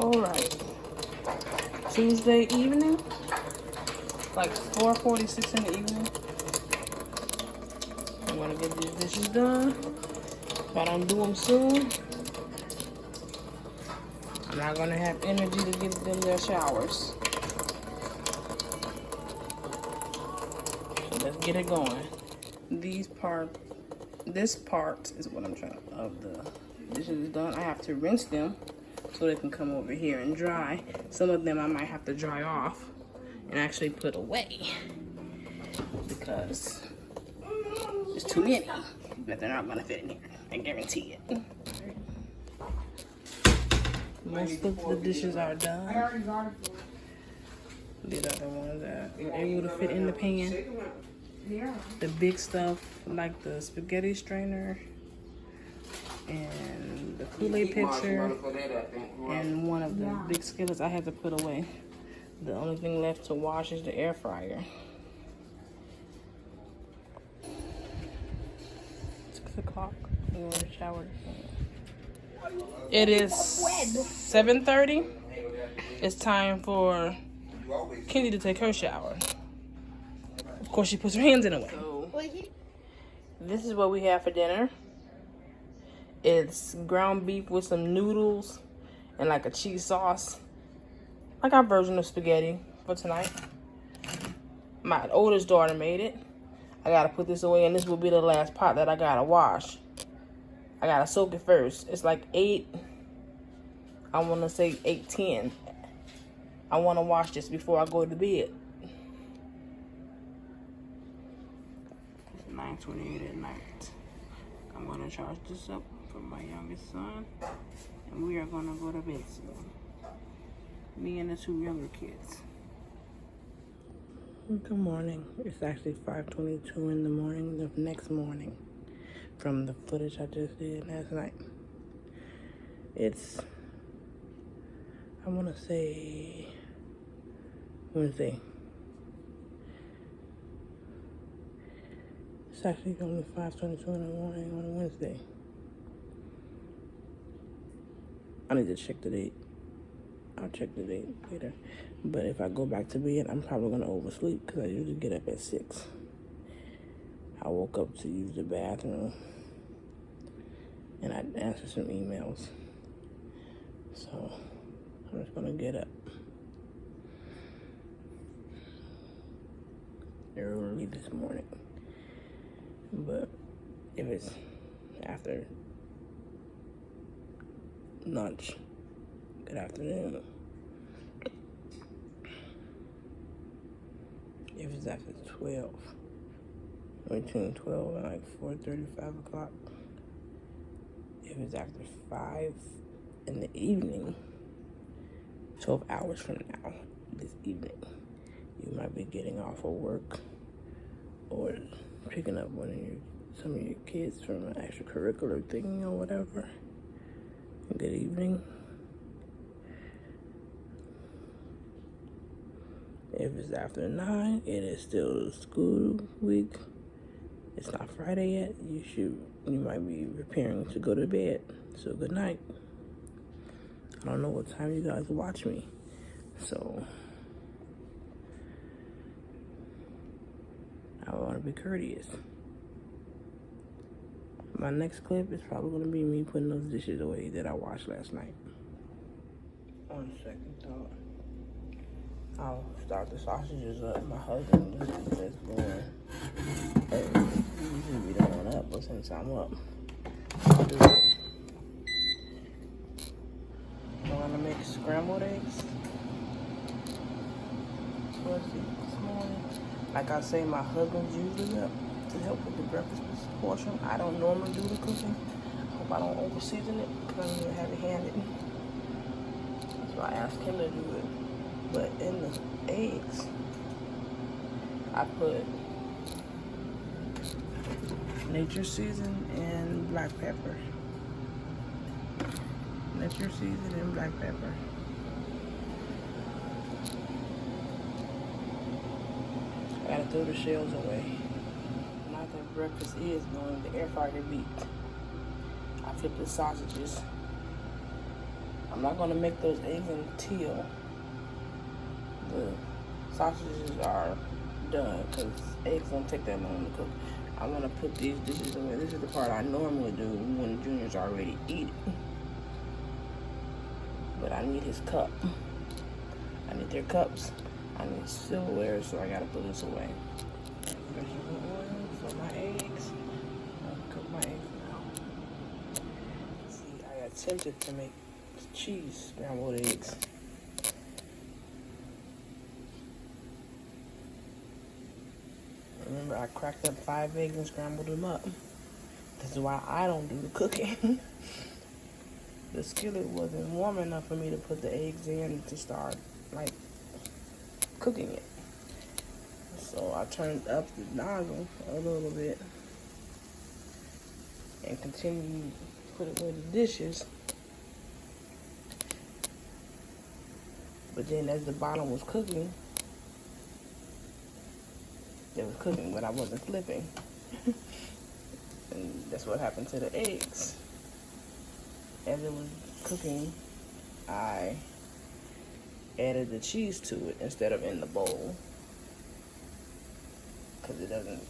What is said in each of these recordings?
Alright. Tuesday evening. Like 4:46 in the evening. I'm gonna get these dishes done. If I don't do them soon, I'm not gonna have energy to give them their showers. So let's get it going. This part is what I'm trying to, of the dishes is done. I have to rinse them so they can come over here and dry. Some of them I might have to dry off and actually put away because there's too many that they're not gonna fit in here. I guarantee it. Most of the dishes are done. These are the ones that you're able to fit in the pan. The big stuff like the spaghetti strainer and the Kool-Aid pitcher and one of the big skillets I had to put away. The only thing left to wash is the air fryer. 6 o'clock. I'm going to shower. It is 7:30. It's time for Kenzie to take her shower. Of course, she puts her hands in the way. So, this is what we have for dinner. It's ground beef with some noodles and like a cheese sauce. Like our version of spaghetti for tonight. My oldest daughter made it. I gotta put this away, and this will be the last pot that I gotta wash. I gotta soak it first. It's like 8, I wanna say 8:10. I wanna wash this before I go to bed. It's 9:28 at night. I'm gonna charge this up for my youngest son, and we are gonna go to bed soon. Me and the 2 younger kids. Good morning. It's actually 5:22 in the morning, the next morning, from the footage I just did last night. It's, I want to say, Wednesday. It's actually only 5:22 in the morning on a Wednesday. I need to check the date. I'll check the date later. But if I go back to bed, I'm probably going to oversleep because I usually get up at 6. I woke up to use the bathroom and I answered some emails. So I'm just going to get up early this morning. But if it's after lunch, good afternoon. If it's after 12, between 12 and like 4:30, 5 o'clock. If it's after 5 in the evening, 12 hours from now, this evening, you might be getting off of work or picking up some of your kids from an extracurricular thing or whatever. Good evening. If it's after 9, it is still school week. It's not Friday yet. You might be preparing to go to bed. So good night. I don't know what time you guys watch me. So I want to be courteous. My next clip is probably going to be me putting those dishes away that I washed last night. On second thought, I'll start the sausages up. My husband is going. Usually we don't want up, but since I'm up, I'll do it. I'm gonna make scrambled eggs. Let's see, this morning. Like I say, my husband's usually up to help with the breakfast portion. I don't normally do the cooking. I hope I don't over season it because I'm heavy handed. So I asked him to do it. But in the eggs, I put nature season and black pepper. Nature season and black pepper. I gotta throw the shells away. Now that breakfast is going, the air fryer beeped. I flipped the sausages I'm not gonna make those eggs until the sausages are done, because eggs don't take that long to cook. I want to put these dishes away. This is the part I normally do when Junior's already eaten. But I need his cup. I need their cups. I need silverware, so I gotta put this away. Vegetable oil for my eggs. I'll cook my eggs now. See, I attempted to make cheese scrambled eggs. Remember, I cracked up 5 eggs and scrambled them up. This is why I don't do the cooking. The skillet wasn't warm enough for me to put the eggs in to start, like, cooking it. So I turned up the nozzle a little bit and continued putting away the dishes. But then as the bottom was cooking, it was cooking, but I wasn't flipping. And that's what happened to the eggs. As it was cooking, I added the cheese to it instead of in the bowl, because it doesn't,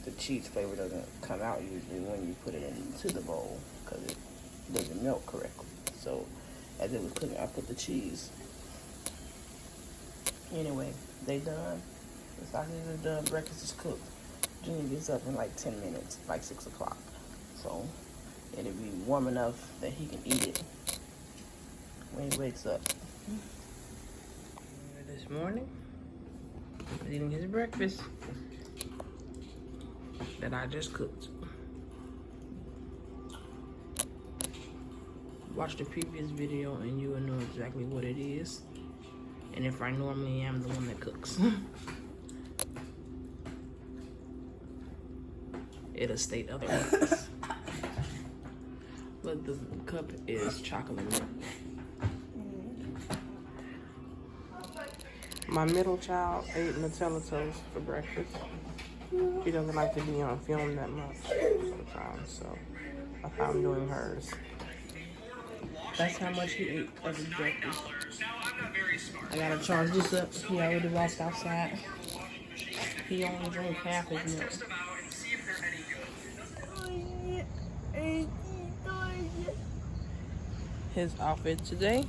the cheese flavor doesn't come out usually when you put it into the bowl, because it doesn't melt correctly. So as it was cooking, I put the cheese. Anyway, they done. The sausages are done. Breakfast is cooked. Junior gets up in like 10 minutes, like 6 o'clock. So it'll be warm enough that he can eat it when he wakes up. This morning, he's eating his breakfast that I just cooked. Watch the previous video and you will know exactly what it is, and if I normally am the one that cooks. It'll state otherwise. But the cup is chocolate milk. My middle child ate Nutella toast for breakfast. She doesn't like to be on film that much sometimes, so I thought I'm doing hers. That's how much he ate of his breakfast. I gotta charge this up. He already walked outside. He only drank half his milk. His outfit today.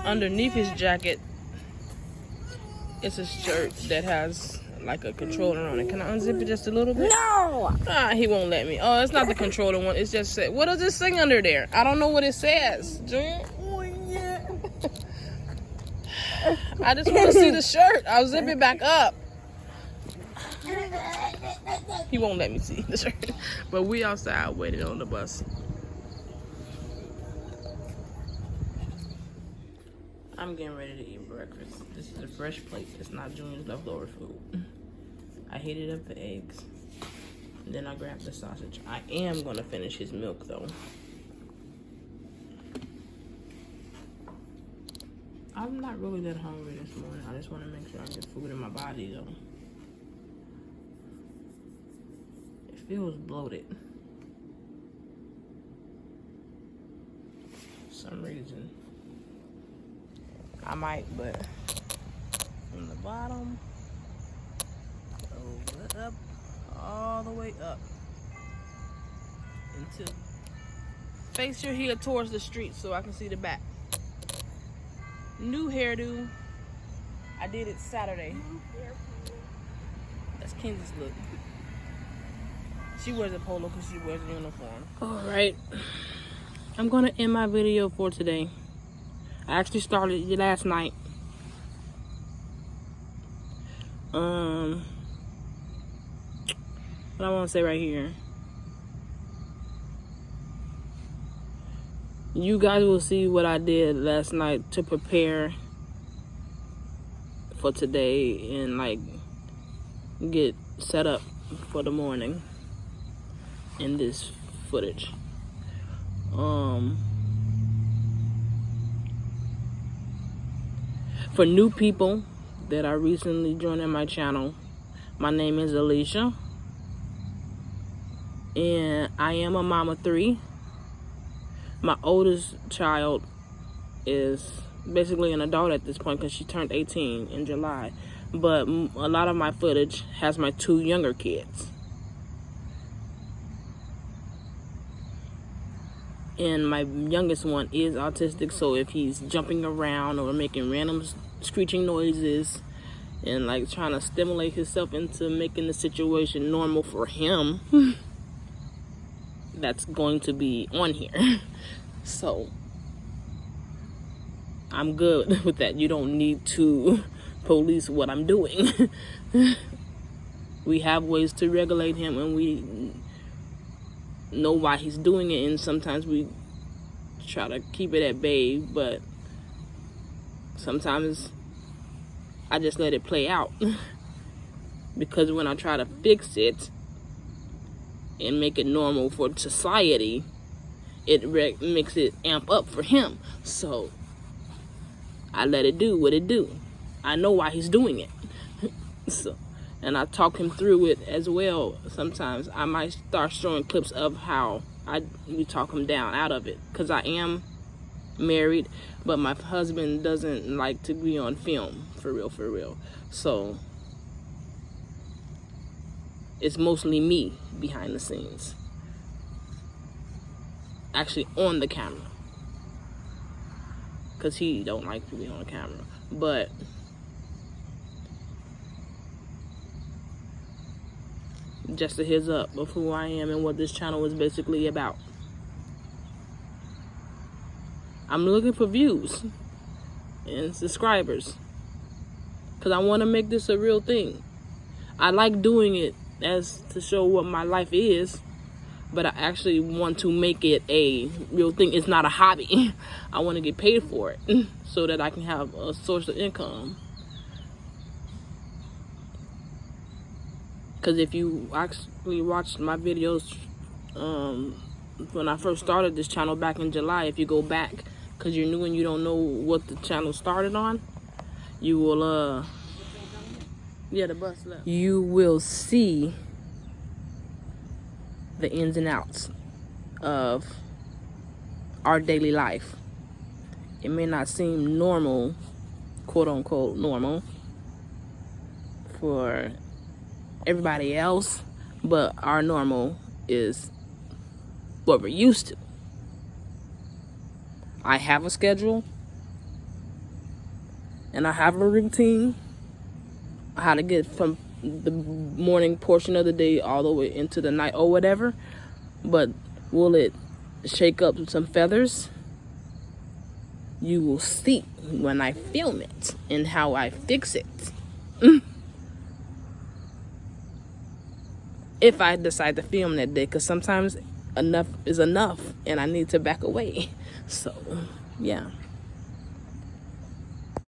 Underneath his jacket, it's a shirt that has like a controller on it. Can I unzip it just a little bit? No! He won't let me. Oh, it's not the controller one. It's just, what does it say under there? I don't know what it says. Junior? I just want to see the shirt. I'll zip it back up. He won't let me see the shirt. But we outside waiting on the bus. I'm getting ready to eat breakfast. This is a fresh plate. It's not Junior's leftover food. I heated up the eggs. And then I grabbed the sausage. I am going to finish his milk, though. I'm not really that hungry this morning. I just want to make sure I get food in my body, though. It feels bloated. For some reason. I might, but from the bottom, over up, all the way up, until face your head towards the street so I can see the back. New hairdo. I did it Saturday. That's Kenzie's look. She wears a polo because she wears a uniform. All right, I'm gonna end my video for today. I actually started it last night. What I want to say right here. You guys will see what I did last night to prepare for today and like get set up for the morning in this footage. For new people that are recently joining my channel, my name is Alicia, and I am a mom of 3. My oldest child is basically an adult at this point because she turned 18 in July. But a lot of my footage has my 2 younger kids. And my youngest one is autistic, so if he's jumping around or making random screeching noises and like trying to stimulate himself into making the situation normal for him, that's going to be on here. So I'm good with that. You don't need to police what I'm doing. We have ways to regulate him, and we know why he's doing it, and sometimes we try to keep it at bay, but sometimes I just let it play out. Because when I try to fix it and make it normal for society, it makes it amp up for him. So I let it do what it do. I know why he's doing it. So, and I talk him through it as well. Sometimes I might start showing clips of how we talk him down out of it, because I am married, but my husband doesn't like to be on film for real. So it's mostly me behind the scenes, actually on the camera, because he don't like to be on camera. But just a heads up of who I am and what this channel is basically about. I'm looking for views and subscribers, because I want to make this a real thing. I like doing it as to show what my life is, but I actually want to make it a real thing. It's not a hobby. I want to get paid for it so that I can have a source of income. Because if you actually watched my videos when I first started this channel back in July, if you go back, because you're new and you don't know what the channel started on, you will, yeah, the bus left. You will see the ins and outs of our daily life. It may not seem normal, quote unquote normal, for everybody else, but our normal is what we're used to. I have a schedule and I have a routine, how to get from the morning portion of the day all the way into the night or whatever. But will it shake up some feathers? You will see when I film it and how I fix it. If I decide to film that day, because sometimes enough is enough and I need to back away. So, yeah.